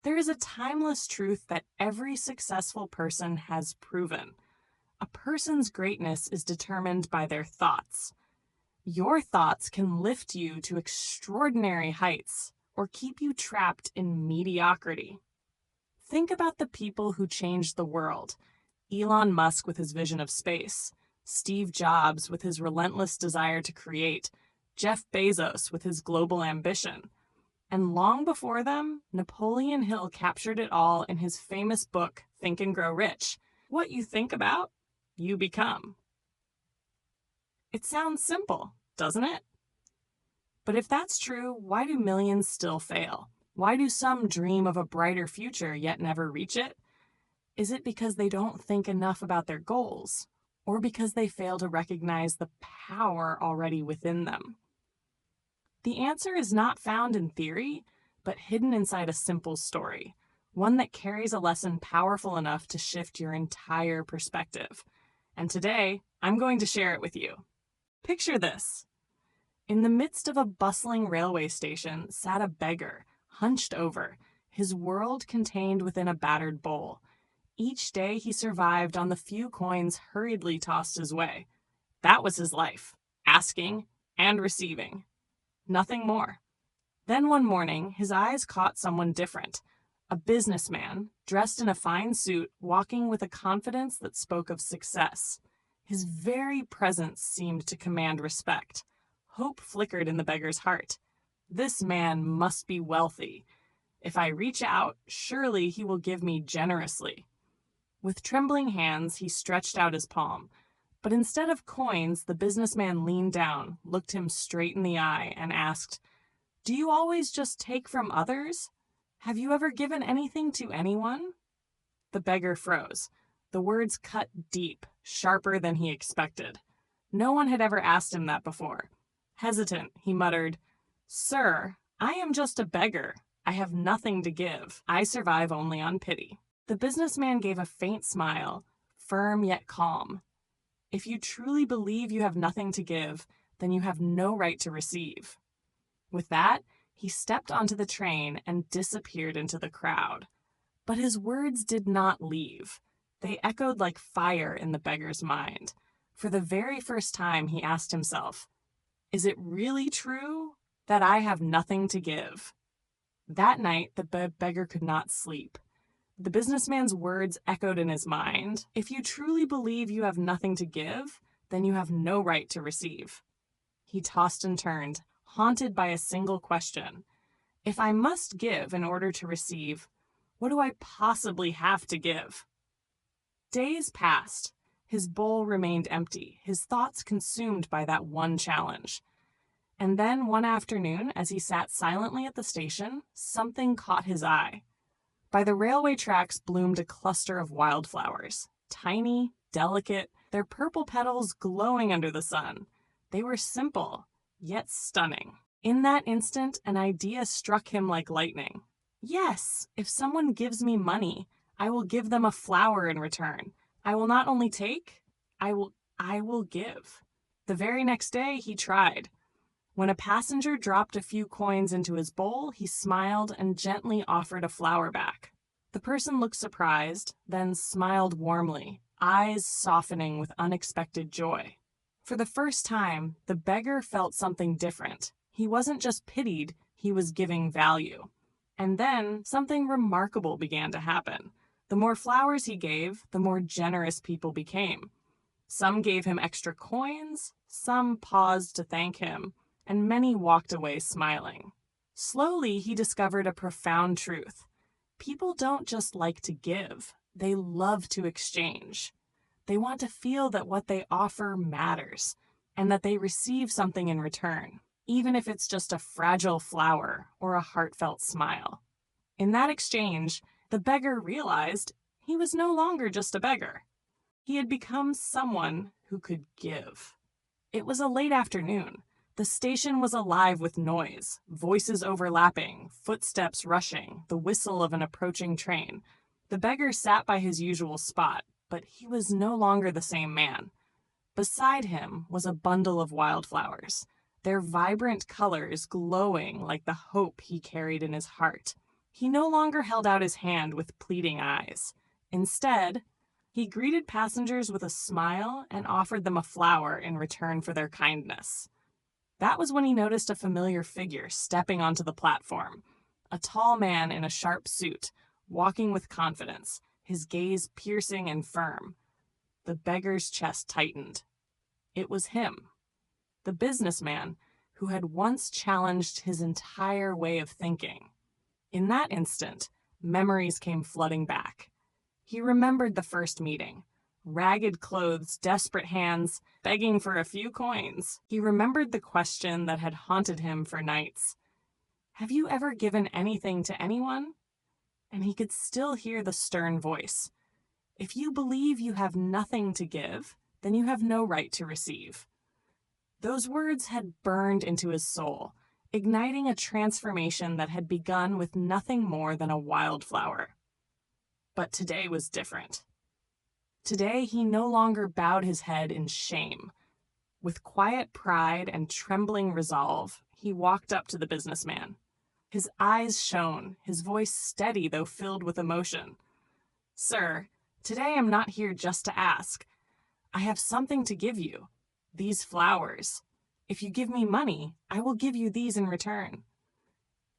There is a timeless truth that every successful person has proven. A person's greatness is determined by their thoughts. Your thoughts can lift you to extraordinary heights or keep you trapped in mediocrity. Think about the people who changed the world. Elon Musk with his vision of space, Steve Jobs with his relentless desire to create, Jeff Bezos with his global ambition. And long before them, Napoleon Hill captured it all in his famous book, Think and Grow Rich. What you think about, you become. It sounds simple, doesn't it? But if that's true, why do millions still fail? Why do some dream of a brighter future yet never reach it? Is it because they don't think enough about their goals, or because they fail to recognize the power already within them? The answer is not found in theory, but hidden inside a simple story, one that carries a lesson powerful enough to shift your entire perspective. And today, I'm going to share it with you. Picture this. In the midst of a bustling railway station sat a beggar, hunched over, his world contained within a battered bowl. Each day he survived on the few coins hurriedly tossed his way. That was his life, asking and receiving. Nothing more. Then one morning, his eyes caught someone different. A businessman, dressed in a fine suit, walking with a confidence that spoke of success. His very presence seemed to command respect. Hope flickered in the beggar's heart. This man must be wealthy. If I reach out, surely he will give me generously. With trembling hands, he stretched out his palm. But instead of coins, the businessman leaned down, looked him straight in the eye, and asked, "Do you always just take from others? Have you ever given anything to anyone?" The beggar froze. The words cut deep, sharper than he expected. No one had ever asked him that before. Hesitant, he muttered, "Sir, I am just a beggar. I have nothing to give. I survive only on pity." The businessman gave a faint smile, firm yet calm. "If you truly believe you have nothing to give, then you have no right to receive." With that, he stepped onto the train and disappeared into the crowd. But his words did not leave. They echoed like fire in the beggar's mind. For the very first time, he asked himself, "Is it really true that I have nothing to give?" That night, the beggar could not sleep. The businessman's words echoed in his mind. If you truly believe you have nothing to give, then you have no right to receive. He tossed and turned, haunted by a single question. If I must give in order to receive, what do I possibly have to give? Days passed. His bowl remained empty, his thoughts consumed by that one challenge. And then one afternoon, as he sat silently at the station, something caught his eye. By the railway tracks bloomed a cluster of wildflowers, tiny, delicate, their purple petals glowing under the sun. They were simple, yet stunning. In that instant, an idea struck him like lightning. Yes, if someone gives me money, I will give them a flower in return. I will not only take, I will give. The very next day, he tried. When a passenger dropped a few coins into his bowl, he smiled and gently offered a flower back. The person looked surprised, then smiled warmly, eyes softening with unexpected joy. For the first time, the beggar felt something different. He wasn't just pitied, he was giving value. And then something remarkable began to happen. The more flowers he gave, the more generous people became. Some gave him extra coins, some paused to thank him, and many walked away smiling. Slowly, he discovered a profound truth. People don't just like to give, they love to exchange. They want to feel that what they offer matters, and that they receive something in return, even if it's just a fragile flower or a heartfelt smile. In that exchange, the beggar realized he was no longer just a beggar. He had become someone who could give. It was a late afternoon. The station was alive with noise, voices overlapping, footsteps rushing, the whistle of an approaching train. The beggar sat by his usual spot, but he was no longer the same man. Beside him was a bundle of wildflowers, their vibrant colors glowing like the hope he carried in his heart. He no longer held out his hand with pleading eyes. Instead, he greeted passengers with a smile and offered them a flower in return for their kindness. That was when he noticed a familiar figure stepping onto the platform. A tall man in a sharp suit, walking with confidence, his gaze piercing and firm. The beggar's chest tightened. It was him, the businessman who had once challenged his entire way of thinking. In that instant, memories came flooding back. He remembered the first meeting. Ragged clothes, desperate hands, begging for a few coins. He remembered the question that had haunted him for nights. Have you ever given anything to anyone? And he could still hear the stern voice. If you believe you have nothing to give, then you have no right to receive. Those words had burned into his soul, igniting a transformation that had begun with nothing more than a wildflower. But today was different. Today, he no longer bowed his head in shame. With quiet pride and trembling resolve, he walked up to the businessman. His eyes shone, his voice steady though filled with emotion. Sir, today I'm not here just to ask. I have something to give you. These flowers. If you give me money, I will give you these in return.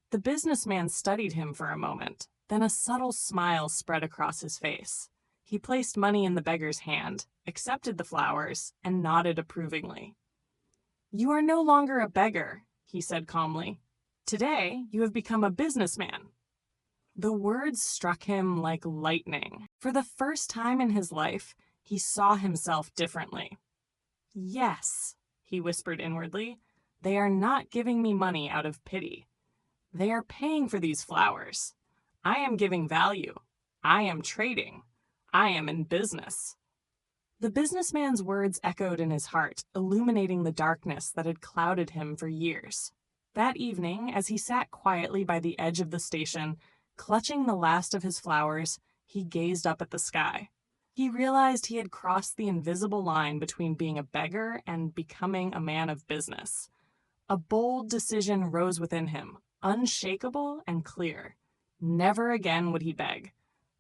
The businessman studied him for a moment, then a subtle smile spread across his face. He placed money in the beggar's hand, accepted the flowers, and nodded approvingly. You are no longer a beggar, he said calmly. Today, you have become a businessman. The words struck him like lightning. For the first time in his life, he saw himself differently. Yes, he whispered inwardly, they are not giving me money out of pity. They are paying for these flowers. I am giving value. I am trading. I am in business. The businessman's words echoed in his heart, illuminating the darkness that had clouded him for years. That evening, as he sat quietly by the edge of the station, clutching the last of his flowers, he gazed up at the sky. He realized he had crossed the invisible line between being a beggar and becoming a man of business. A bold decision rose within him, unshakable and clear. Never again would he beg.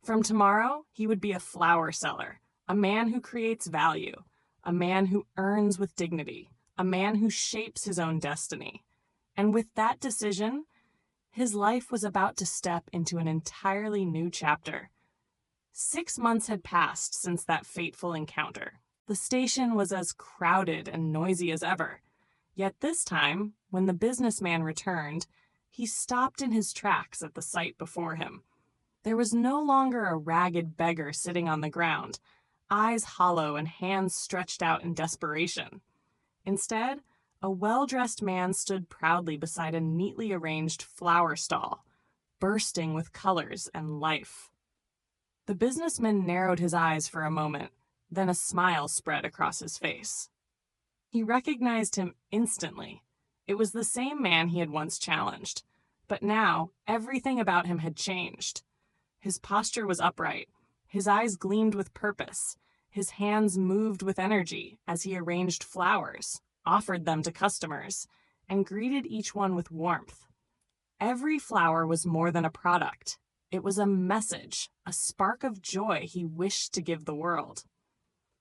From tomorrow, he would be a flower seller, a man who creates value, a man who earns with dignity, a man who shapes his own destiny. And with that decision, his life was about to step into an entirely new chapter. 6 months had passed since that fateful encounter. The station was as crowded and noisy as ever. Yet this time, when the businessman returned, he stopped in his tracks at the sight before him. There was no longer a ragged beggar sitting on the ground, eyes hollow and hands stretched out in desperation. Instead, a well-dressed man stood proudly beside a neatly arranged flower stall, bursting with colors and life. The businessman narrowed his eyes for a moment, then a smile spread across his face. He recognized him instantly. It was the same man he had once challenged, but now everything about him had changed. His posture was upright, his eyes gleamed with purpose, his hands moved with energy as he arranged flowers, offered them to customers, and greeted each one with warmth. Every flower was more than a product. It was a message, a spark of joy he wished to give the world.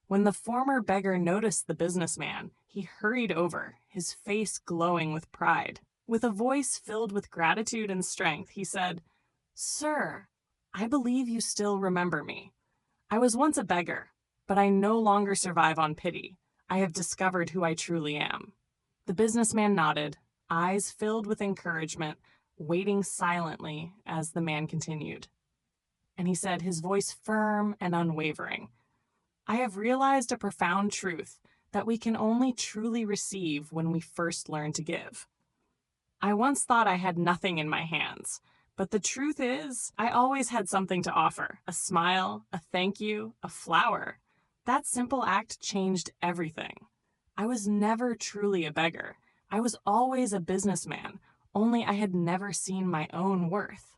When the former beggar noticed the businessman, he hurried over, his face glowing with pride. With a voice filled with gratitude and strength, he said, "Sir, I believe you still remember me. I was once a beggar, but I no longer survive on pity. I have discovered who I truly am." The businessman nodded, eyes filled with encouragement, waiting silently as the man continued. And he said, his voice firm and unwavering, "I have realized a profound truth that we can only truly receive when we first learn to give. I once thought I had nothing in my hands, but the truth is, I always had something to offer, a smile, a thank you, a flower. That simple act changed everything. I was never truly a beggar. I was always a businessman, only I had never seen my own worth."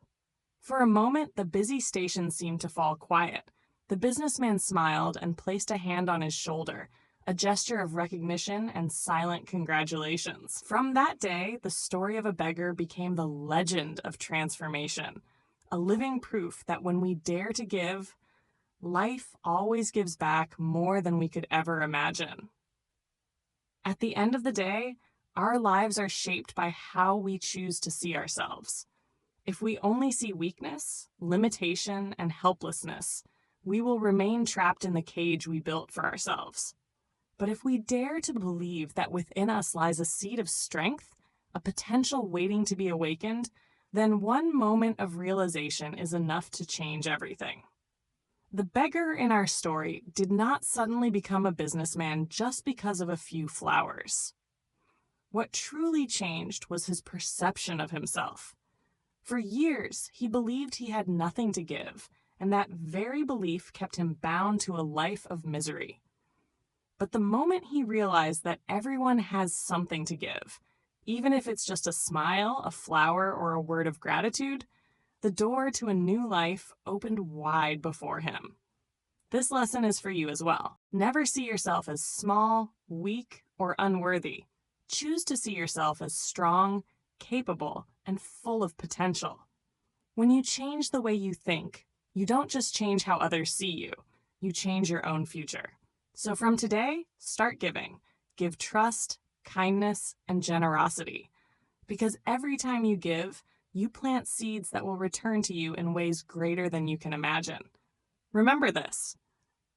For a moment, the busy station seemed to fall quiet. The businessman smiled and placed a hand on his shoulder, a gesture of recognition and silent congratulations. From that day, the story of a beggar became the legend of transformation. a living proof that when we dare to give, life always gives back more than we could ever imagine. At the end of the day, our lives are shaped by how we choose to see ourselves. If we only see weakness, limitation, and helplessness, we will remain trapped in the cage we built for ourselves. But if we dare to believe that within us lies a seed of strength, a potential waiting to be awakened, then one moment of realization is enough to change everything. The beggar in our story did not suddenly become a businessman just because of a few flowers. What truly changed was his perception of himself. For years, he believed he had nothing to give, and that very belief kept him bound to a life of misery. But the moment he realized that everyone has something to give, even if it's just a smile, a flower, or a word of gratitude, the door to a new life opened wide before him. This lesson is for you as well. Never see yourself as small, weak, or unworthy. Choose to see yourself as strong, capable, and full of potential. When you change the way you think, you don't just change how others see you, you change your own future. So from today, start giving. Give trust, kindness, and generosity. Because every time you give, you plant seeds that will return to you in ways greater than you can imagine. Remember this: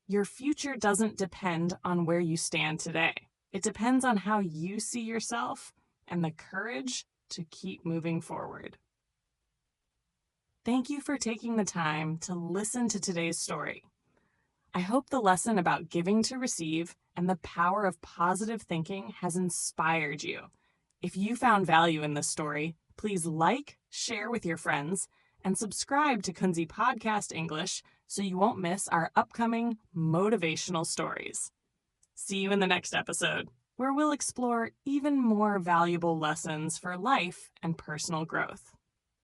your future doesn't depend on where you stand today. It depends on how you see yourself and the courage to keep moving forward. Thank you for taking the time to listen to today's story. I hope the lesson about giving to receive and the power of positive thinking has inspired you. If you found value in this story, please like, share with your friends, and subscribe to Kunzy Podcast English so you won't miss our upcoming motivational stories. See you in the next episode, where we'll explore even more valuable lessons for life and personal growth.